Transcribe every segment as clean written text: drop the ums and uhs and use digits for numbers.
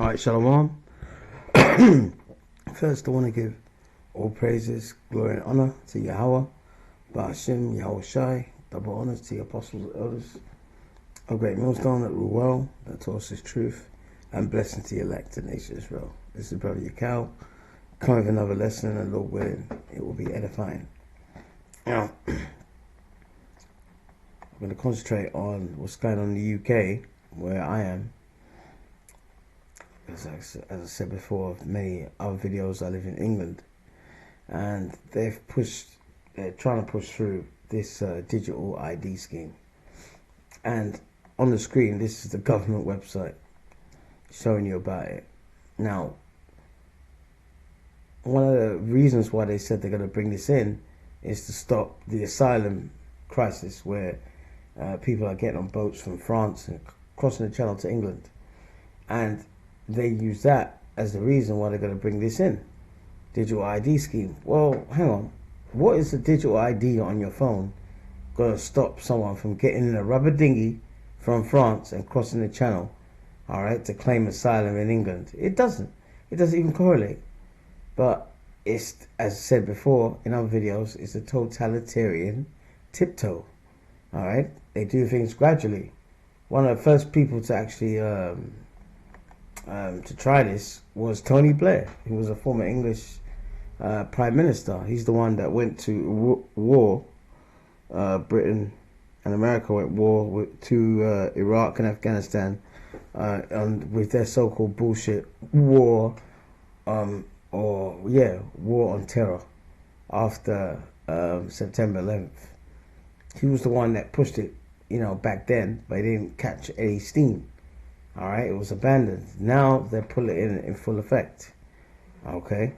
Alright, Shalom. First, I want to give all praises, glory, and honor to Yahweh, Ba'ashim, Yahweh Shai, double honors to the apostles and elders, a great millstone that rule well, that taught us his truth, and blessing to the elect of nation Israel. This is Brother Yakal, come with another lesson, and Lord willing, it will be edifying. Now, I'm going to concentrate on what's going on in the UK, where I am. As I said before, many other videos, I live in England, and they're trying to push through this digital ID scheme. And on the screen, this is the government website showing you about it. Now, one of the reasons why they said they're going to bring this in is to stop the asylum crisis, where people are getting on boats from France and crossing the channel to England. And they use that as the reason why they're going to bring this in, digital ID scheme. Well, hang on. What is the digital ID on your phone going to stop someone from getting in a rubber dinghy from France and crossing the channel, all right, to claim asylum in England? It doesn't. It doesn't even correlate. But it's, as I said before in other videos, it's a totalitarian tiptoe, all right? They do things gradually. One of the first people to actually to try this was Tony Blair, who was a former English Prime Minister. He's the one that went to war. Britain and America went to Iraq and Afghanistan with their so-called bullshit war, war on terror after September 11th. He was the one that pushed it, back then, but he didn't catch any steam. All right, it was abandoned. Now they're putting it in full effect. Okay.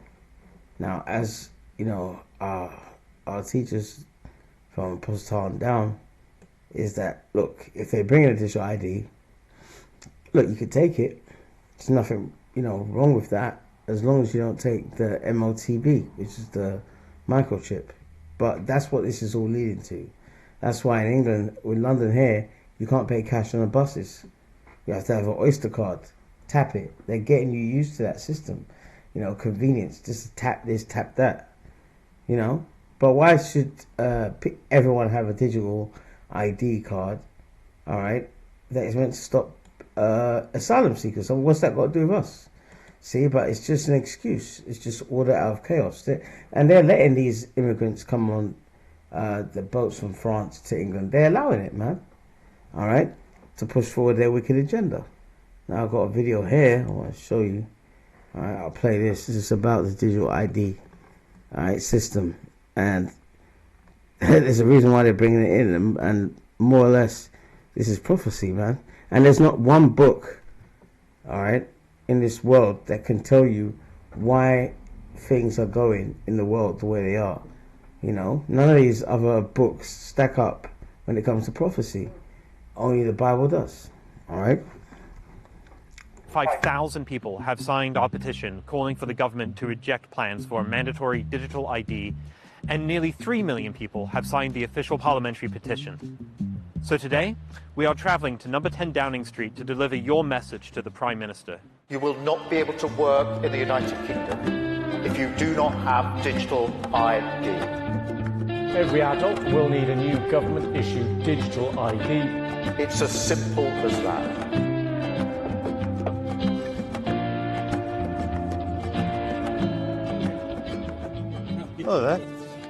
Now, as you know, our teachers from Postton down is that, look, if they bring in a digital ID, look, you could take it. There's nothing, wrong with that, as long as you don't take the MOTB, which is the microchip. But that's what this is all leading to. That's why in England, in London here, you can't pay cash on the buses. You have to have an Oyster card. Tap it. They're getting you used to that system. Convenience. Just tap this, tap that. But why should everyone have a digital ID card, all right, that is meant to stop asylum seekers? So what's that got to do with us? See, but it's just an excuse. It's just order out of chaos. And they're letting these immigrants come on the boats from France to England. They're allowing it, man. All right? To push forward their wicked agenda. Now I've got a video here I want to show you. All right, I'll play this. This is about the digital ID, all right, system, and there's a reason why they're bringing it in, and more or less, this is prophecy, man. And there's not one book, all right, in this world that can tell you why things are going in the world the way they are. None of these other books stack up when it comes to prophecy. Only the Bible does. All right. 5,000 people have signed our petition calling for the government to reject plans for a mandatory digital ID, and nearly 3 million people have signed the official parliamentary petition. So today, we are traveling to number 10 Downing Street to deliver your message to the Prime Minister. You will not be able to work in the United Kingdom if you do not have digital ID. Every adult will need a new government-issued digital ID. It's as simple as that. Hello there.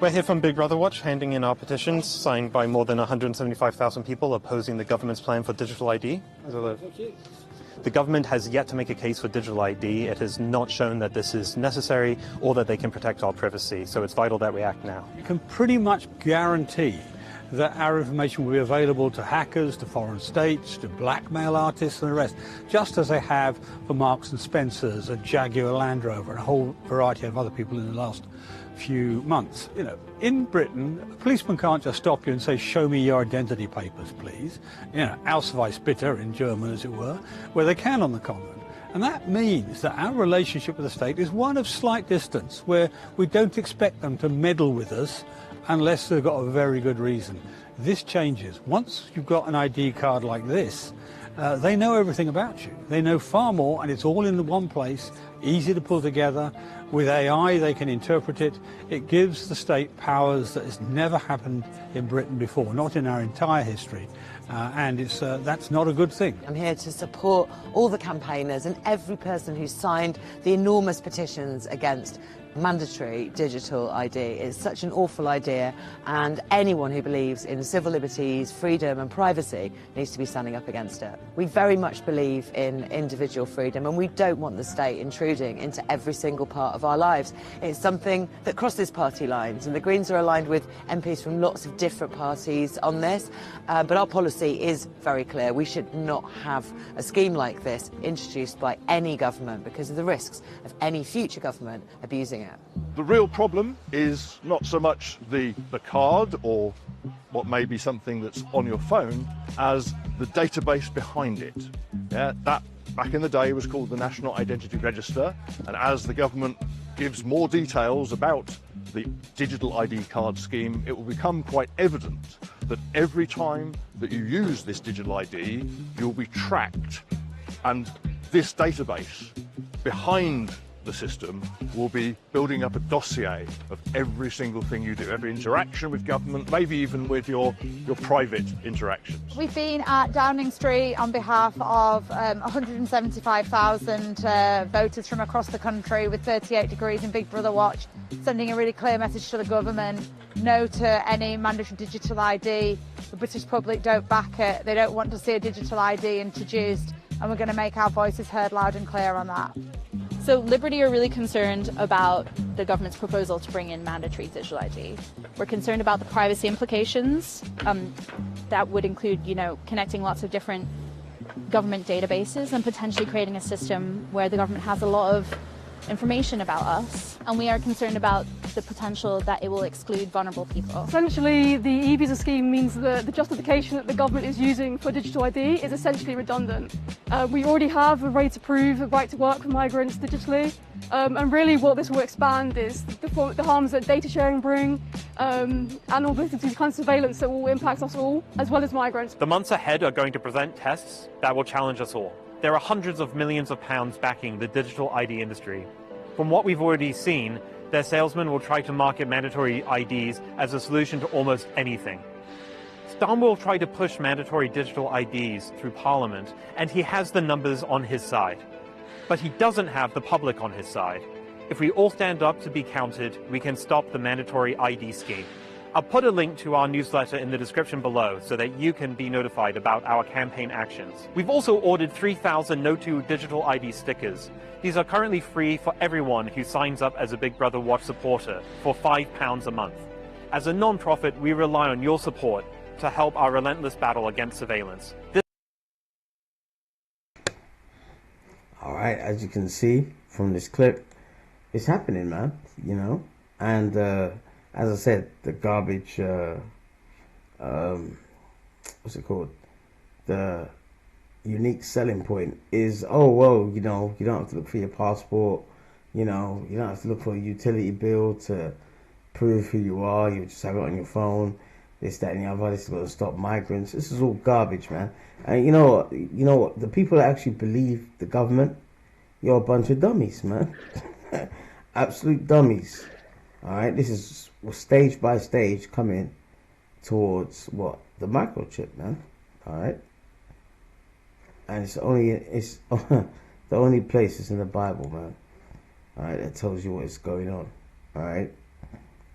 We're here from Big Brother Watch, handing in our petitions signed by more than 175,000 people opposing the government's plan for digital ID. The government has yet to make a case for digital ID. It has not shown that this is necessary or that they can protect our privacy, so it's vital that we act now. You can pretty much guarantee that our information will be available to hackers, to foreign states, to blackmail artists and the rest, just as they have for Marks and Spencer's, a Jaguar Land Rover, and a whole variety of other people in the last few months. In Britain, a policeman can't just stop you and say, show me your identity papers, please. Ausweis bitte in German, as it were, where they can on the common. And that means that our relationship with the state is one of slight distance, where we don't expect them to meddle with us unless they've got a very good reason. This changes. Once you've got an ID card like this, they know everything about you. They know far more, and it's all in the one place, easy to pull together. With AI, they can interpret it. It gives the state powers that has never happened in Britain before, not in our entire history. And that's not a good thing. I'm here to support all the campaigners and every person who signed the enormous petitions against mandatory digital ID. It's such an awful idea, and anyone who believes in civil liberties, freedom and privacy needs to be standing up against it. We very much believe in individual freedom, and we don't want the state intruding into every single part of our lives. It's something that crosses party lines, and the Greens are aligned with MPs from lots of different parties on this, but our policy is very clear. We should not have a scheme like this introduced by any government because of the risks of any future government abusing it. The real problem is not so much the card or what may be something that's on your phone as the database behind it. Yeah, that back in the day was called the National Identity Register, and as the government gives more details about the digital ID card scheme, it will become quite evident that every time that you use this digital ID, you'll be tracked, and this database behind the system will be building up a dossier of every single thing you do, every interaction with government, maybe even with your private interactions. We've been at Downing Street on behalf of 175,000 voters from across the country with 38 degrees in Big Brother Watch, sending a really clear message to the government: no to any mandatory digital ID. The British public don't back it. They don't want to see a digital ID introduced, and we're going to make our voices heard loud and clear on that. So Liberty are really concerned about the government's proposal to bring in mandatory digital ID. We're concerned about the privacy implications. That would include, connecting lots of different government databases and potentially creating a system where the government has a lot of information about us. And we are concerned about the potential that it will exclude vulnerable people. Essentially, the e-visa scheme means that the justification that the government is using for digital ID is essentially redundant. We already have a right to prove a right to work for migrants digitally, and really what this will expand is the harms that data sharing bring, and all these kinds of surveillance that will impact us all, as well as migrants. The months ahead are going to present tests that will challenge us all. There are hundreds of millions of pounds backing the digital ID industry. From what we've already seen, their salesmen will try to market mandatory IDs as a solution to almost anything. Starmer will try to push mandatory digital IDs through Parliament, and he has the numbers on his side. But he doesn't have the public on his side. If we all stand up to be counted, we can stop the mandatory ID scheme. I'll put a link to our newsletter in the description below so that you can be notified about our campaign actions. We've also ordered 3,000 No2 digital ID stickers. These are currently free for everyone who signs up as a Big Brother Watch supporter for £5 a month. As a non-profit, we rely on your support to help our relentless battle against surveillance. All right, as you can see from this clip, it's happening, man, and as I said, the garbage, what's it called? The unique selling point is, oh, well, you don't have to look for your passport, you don't have to look for a utility bill to prove who you are, you just have it on your phone, this, that, and the other. This is going to stop migrants. This is all garbage, man. And you know what? The people that actually believe the government, you're a bunch of dummies, man. Absolute dummies. All right, this is stage by stage coming towards what? The microchip, man. All right, and it's the only place is in the Bible, man. All right, that tells you what is going on. All right,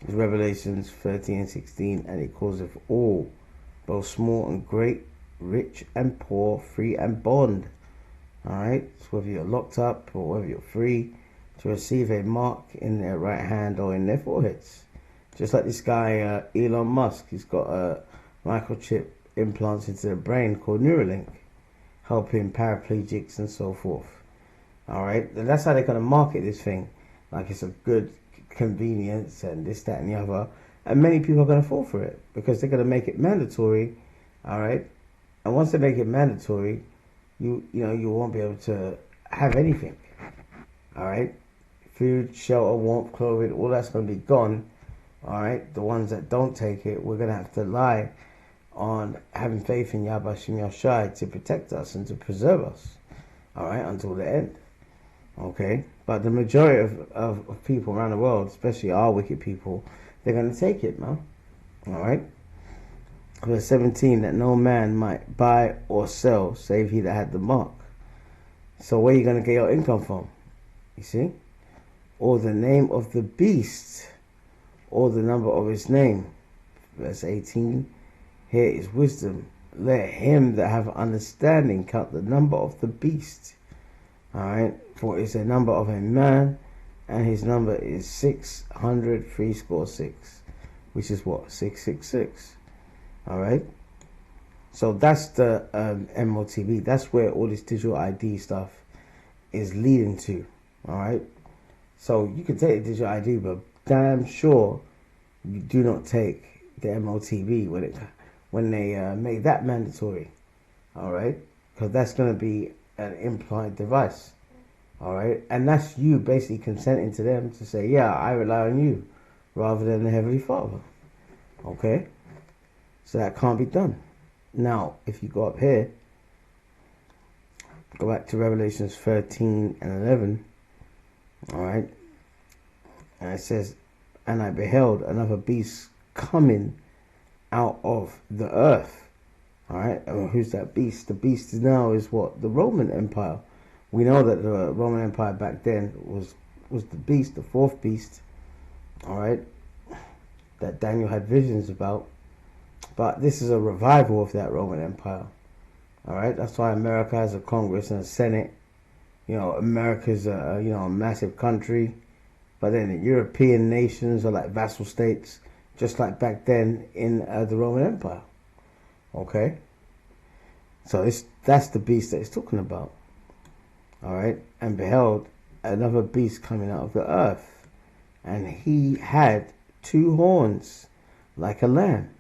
it's Revelations 13:16, and it causeth all, both small and great, rich and poor, free and bond. All right, so whether you're locked up or whether you're free, to receive a mark in their right hand or in their foreheads. Just like this guy, Elon Musk, he's got a microchip implants into the brain called Neuralink, helping paraplegics and so forth. All right, and that's how they're going to market this thing, like it's a good convenience and this, that, and the other. And many people are going to fall for it because they're going to make it mandatory. All right, and once they make it mandatory, you won't be able to have anything. All right, food, shelter, warmth, clothing, all that's going to be gone. All right, the ones that don't take it, we're going to have to rely on having faith in Yahweh Shem Yahshai to protect us and to preserve us, all right, until the end. Okay, but the majority of people around the world, especially our wicked people, they're going to take it, man. All right. Verse 17, that no man might buy or sell save he that had the mark. So where are you going to get your income from? You see? Or the name of the beast, or the number of his name. Verse 18, here is wisdom. Let him that have understanding count the number of the beast. Alright, for it's a number of a man, and his number is 666, which is what? 666. Alright, so that's the MOTB. That's where all this digital ID stuff is leading to. Alright, so you can take the digital ID, but damn sure you do not take the MOTB when they make that mandatory. Alright, because that's going to be an implied device. Alright, and that's you basically consenting to them to say, yeah, I rely on you rather than the Heavenly Father. Okay, so that can't be done. Now if you go up here, go back to Revelations 13 and 11. Alright, and it says, and I beheld another beast coming out of the earth. Alright, who's that beast? The beast now is what? The Roman Empire. We know that the Roman Empire back then was the beast, the fourth beast. Alright, that Daniel had visions about. But this is a revival of that Roman Empire. Alright, that's why America has a Congress and a Senate. You know, America's a massive country. But then the European nations are like vassal states, just like back then in the Roman Empire. Okay, so that's the beast that it's talking about. Alright, and beheld another beast coming out of the earth, and he had two horns like a lamb.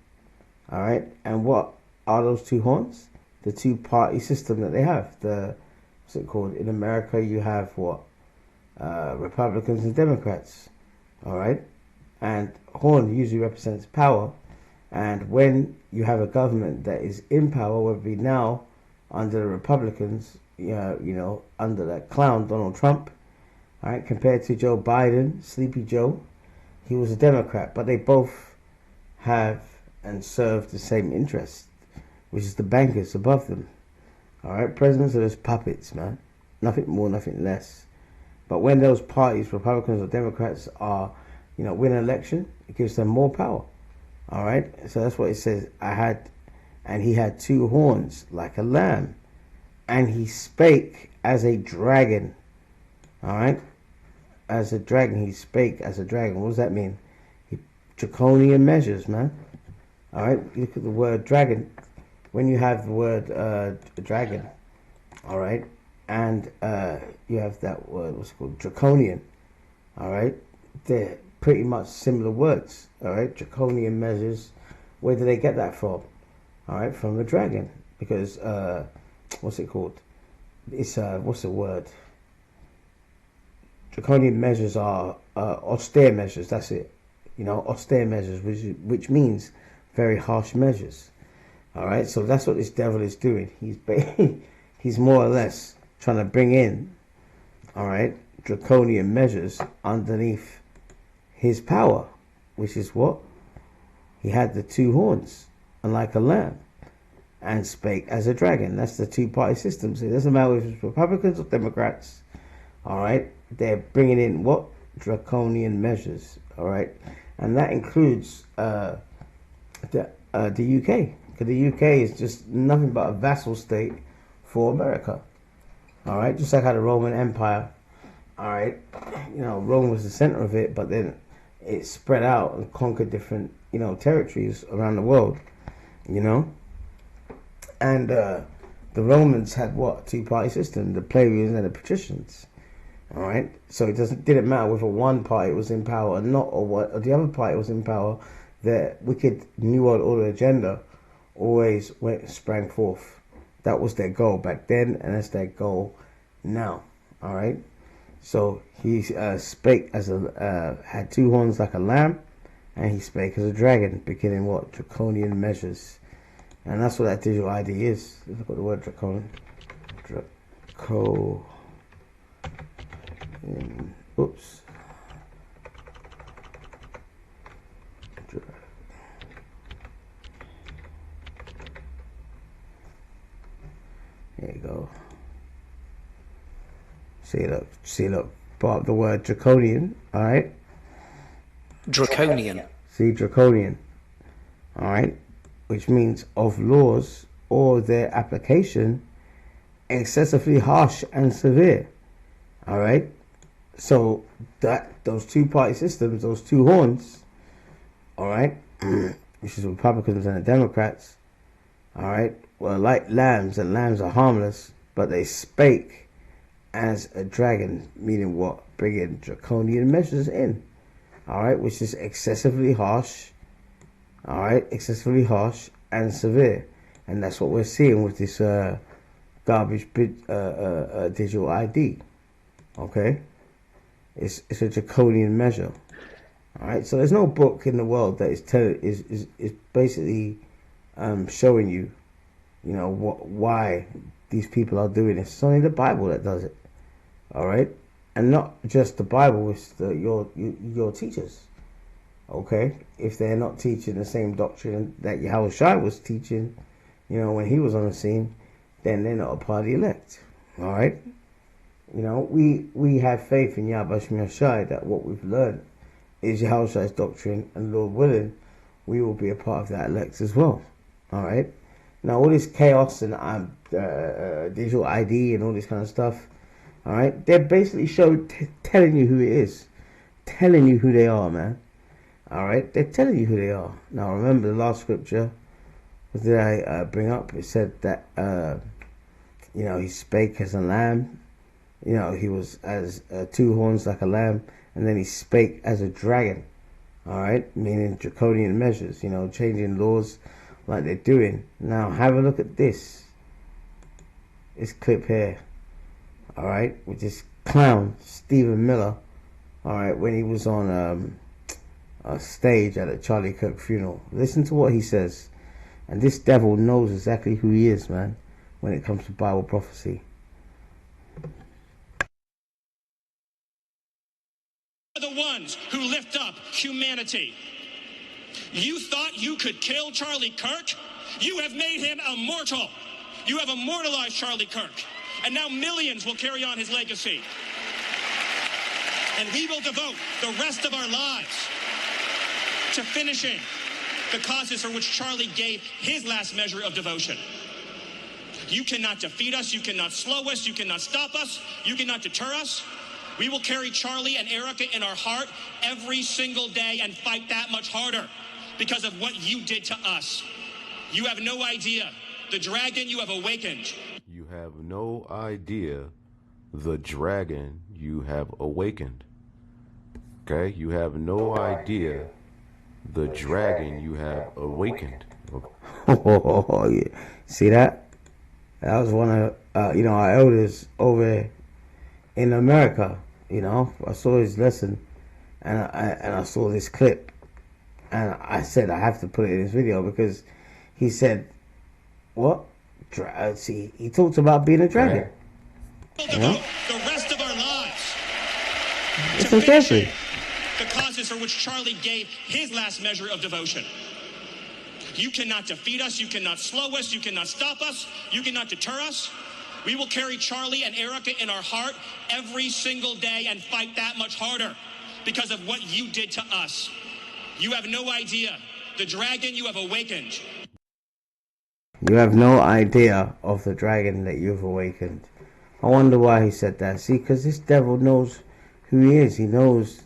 Alright, and what are those two horns? The two-party system that they have. What's it called? In America you have what? Republicans and Democrats. Alright, and horn usually represents power. And when you have a government that is in power, whether it be now under the Republicans, under that clown Donald Trump, all right, compared to Joe Biden, Sleepy Joe, he was a Democrat, but they both have and serve the same interest, which is the bankers above them. All right, presidents are just puppets, man. Nothing more, nothing less. But when those parties, Republicans or Democrats, are, win an election, it gives them more power. All right, so that's what it says. And he had two horns like a lamb, and he spake as a dragon. All right, as a dragon, he spake as a dragon. What does that mean? Draconian measures, man. All right, look at the word dragon. When you have the word dragon, all right, and you have that word, what's it called, draconian. All right, they're pretty much similar words. All right, draconian measures. Where do they get that from? All right, from the dragon, because what's it called? It's what's the word? Draconian measures are austere measures. That's it. Austere measures, which means very harsh measures. All right, so that's what this devil is doing. He's more or less trying to bring in, all right, draconian measures underneath his power, which is what? He had the two horns, and like a lamb, and spake as a dragon. That's the two-party system. So it doesn't matter if it's Republicans or Democrats. All right, they're bringing in what? Draconian measures. All right, and that includes the UK. Because the UK is just nothing but a vassal state for America. All right, just like how the Roman Empire. All right, Rome was the center of it, but then it spread out and conquered different, territories around the world, And the Romans had what? Two-party system, the plebeians and the patricians. All right, so it didn't matter whether one party was in power or not, or the other party was in power. The wicked New World Order agenda always sprang forth. That was their goal back then, and that's their goal now. All right. So he spake as had two horns like a lamb, and he spake as a dragon, beginning what? Draconian measures. And that's what that digital ID is. Let's look at the word draconian. Oops. There you go. See, look. Part of the word draconian, alright? Draconian. See, draconian. Alright? Which means of laws or their application excessively harsh and severe. Alright? So, those two-party systems, those two horns, alright? Which is Republicans and the Democrats, alright? Well, like lambs, and lambs are harmless, but they spake as a dragon, meaning what? Bringing draconian measures in, alright, which is excessively harsh, alright, excessively harsh and severe. And that's what we're seeing with this garbage digital ID, okay? It's a draconian measure, alright? So there's no book in the world that is basically showing you, you know, why these people are doing this. It's only the Bible that does it. All right, and not just the Bible, it's your teachers. Okay, if they're not teaching the same doctrine that Yahushua was teaching, you know, when he was on the scene, then they're not a part of the elect. All right, you know, we have faith in Yahushua that what we've learned is Yahushua's doctrine, and Lord willing, we will be a part of that elect as well. All right, now all this chaos and digital ID and all this kind of stuff. All right, they're basically telling you who it is, telling you who they are, man. All right, they're telling you who they are. Now, remember the last scripture, what did I bring up? It said that, you know, he spake as a lamb. You know, he was as two horns like a lamb, and then he spake as a dragon. All right, meaning draconian measures, you know, changing laws like they're doing. Now, have a look at this clip here. All right, with this clown Stephen Miller, all right, when he was on a stage at a Charlie Kirk funeral. Listen to what he says, and this devil knows exactly who he is, man, when it comes to Bible prophecy. The ones who lift up humanity. You thought you could kill Charlie Kirk? You have made him immortal. You have immortalized Charlie Kirk. And now millions will carry on his legacy. And we will devote the rest of our lives to finishing the causes for which Charlie gave his last measure of devotion. You cannot defeat us. You cannot slow us. You cannot stop us. You cannot deter us. We will carry Charlie and Erica in our heart every single day and fight that much harder because of what you did to us. You have no idea the dragon you have awakened. You have no idea the dragon you have awakened. Okay? You have no idea the dragon you have awakened. Oh, yeah. See that? That was one of, you know, our elders over in America. You know, I saw his lesson, and I saw this clip, and I said I have to put it in this video because he said, "What? See, he talks about being a dragon." You know? The rest of our lives it's interesting. The causes for which Charlie gave his last measure of devotion. You cannot defeat us. You cannot slow us. You cannot stop us. You cannot deter us. We will carry Charlie and Erica in our heart every single day and fight that much harder because of what you did to us. You have no idea the dragon you have awakened. You have no idea of the dragon that you've awakened. I wonder why he said that. See, because this devil knows who he is. He knows.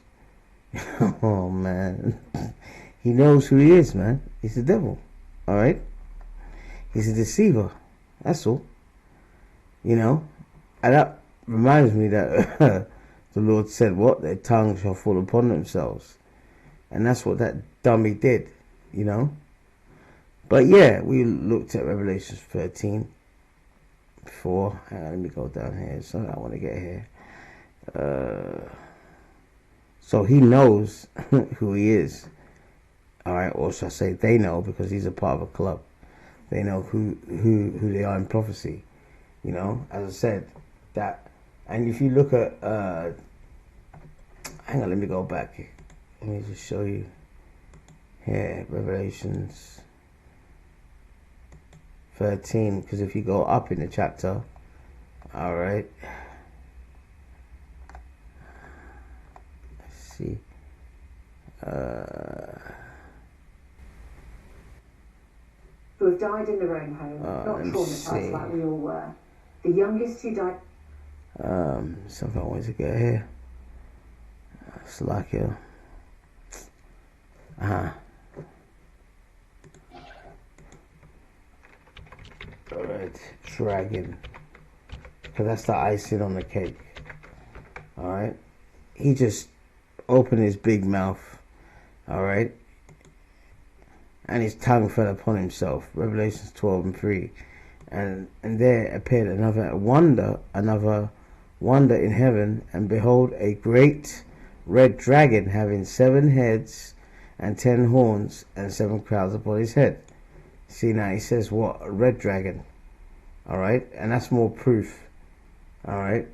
Oh, man. He knows who he is, man. He's the devil. All right? He's a deceiver. That's all. You know, and that reminds me that the Lord said, what? Their tongues shall fall upon themselves. And that's what that dummy did, you know. But yeah, we looked at Revelation 13 before. Hang on, let me go down here. So I want to get here. So he knows who he is. All right, or should I say they know because he's a part of a club. they know who they are in prophecy. You know, as I said, that, and if you look at, hang on, let me go back. Let me just show you here, Revelations 13, because if you go up in the chapter, all right, let's see, who have died in their own home, not traumatized like we all were. The youngest who died. Something I wanted to get here. It's like a. Red dragon. Because that's the icing on the cake. Alright? He just opened his big mouth. Alright? And his tongue fell upon himself. Revelations 12:3. And there appeared another wonder in heaven, and behold, a great red dragon, having 7 heads and 10 horns and 7 crowns upon his head. See, now he says what? A red dragon. Alright? And that's more proof, alright,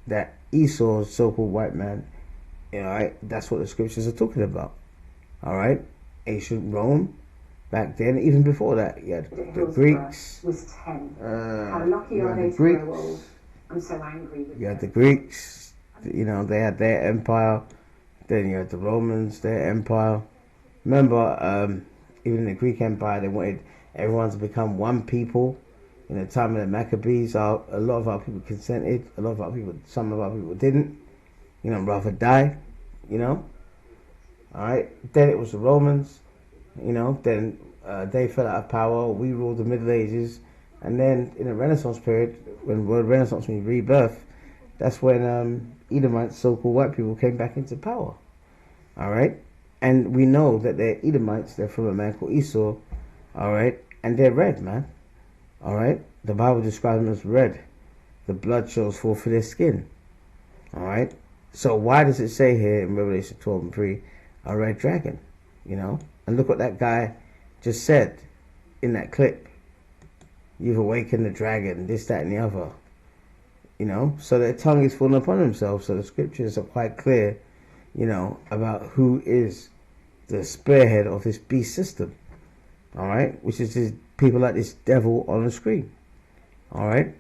that Esau, so-called white man, alright, that's what the scriptures are talking about. Alright? Ancient Rome, back then, even before that, you had the Greeks. Was 10. How lucky are they to grow old? I'm so angry with you had the Greeks, you know, they had their empire. Then you had the Romans, their empire. Remember, even in the Greek Empire, they wanted everyone to become one people. In the time of the Maccabees, a lot of our people consented. A lot of our people, some of our people didn't. You know, rather die. You know. All right. Then it was the Romans. You know. Then they fell out of power. We ruled the Middle Ages, and then in the Renaissance period, when the Renaissance means rebirth, that's when Edomites, so-called white people, came back into power. All right. And we know that they're Edomites. They're from a man called Esau. All right. And they're red, man. All right. The Bible describes them as red. The blood shows forth for their skin. All right. So why does it say here in Revelation 12:3, a red dragon? You know. And look what that guy just said in that clip. You've awakened the dragon, this, that, and the other. You know. So their tongue is falling upon themselves. So the scriptures are quite clear, you know, about who is the spearhead of this beast system. All right. Which is this people like this devil on the screen. All right.